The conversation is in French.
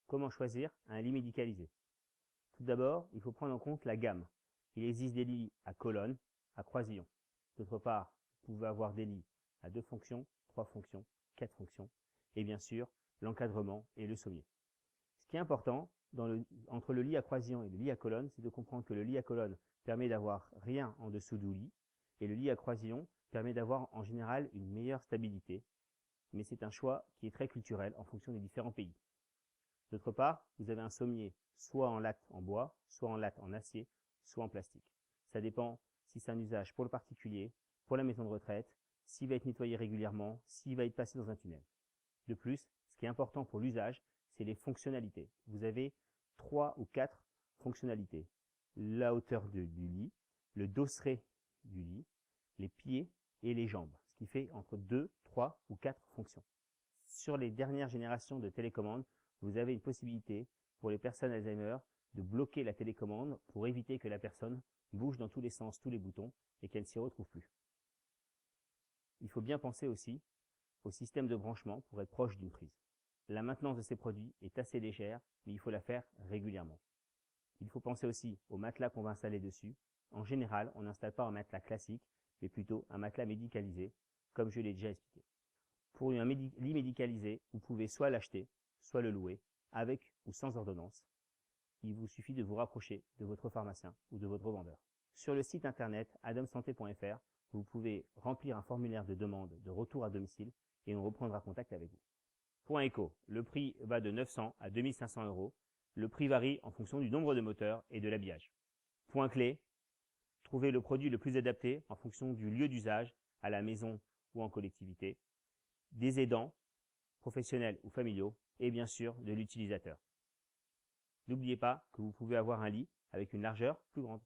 Comment choisir un lit médicalisé? Tout d'abord, il faut prendre en compte la gamme. Il existe des lits à colonne, à croisillon. D'autre part, vous pouvez avoir des lits à 2 fonctions, 3 fonctions, 4 fonctions, et bien sûr, l'encadrement et le sommier. Ce qui est important entre le lit à croisillon et le lit à colonne, c'est de comprendre que le lit à colonne permet d'avoir rien en dessous du lit, et le lit à croisillon permet d'avoir en général une meilleure stabilité, mais c'est un choix qui est très culturel en fonction des différents pays. D'autre part, vous avez un sommier soit en latte en bois, soit en latte en acier, soit en plastique. Ça dépend si c'est un usage pour le particulier, pour la maison de retraite, s'il va être nettoyé régulièrement, s'il va être passé dans un tunnel. De plus, ce qui est important pour l'usage, c'est les fonctionnalités. Vous avez 3 ou 4 fonctionnalités. La hauteur du lit, le dosseret du lit, les pieds et les jambes, ce qui fait entre 2, 3 ou 4 fonctions. Sur les dernières générations de télécommandes, vous avez une possibilité pour les personnes Alzheimer de bloquer la télécommande pour éviter que la personne bouge dans tous les sens tous les boutons et qu'elle ne s'y retrouve plus. Il faut bien penser aussi au système de branchement pour être proche d'une prise. La maintenance de ces produits est assez légère, mais il faut la faire régulièrement. Il faut penser aussi au matelas qu'on va installer dessus. En général, on n'installe pas un matelas classique, mais plutôt un matelas médicalisé, comme je l'ai déjà expliqué. Pour un lit médicalisé, vous pouvez soit l'acheter, soit le louer, avec ou sans ordonnance. Il vous suffit de vous rapprocher de votre pharmacien ou de votre revendeur. Sur le site internet adamsanté.fr, vous pouvez remplir un formulaire de demande de retour à domicile et on reprendra contact avec vous. Point éco, le prix va de 900 à 2500 euros. Le prix varie en fonction du nombre de moteurs et de l'habillage. Point clé, trouvez le produit le plus adapté en fonction du lieu d'usage, à la maison ou en collectivité, des aidants, professionnels ou familiaux, et bien sûr de l'utilisateur. N'oubliez pas que vous pouvez avoir un lit avec une largeur plus grande.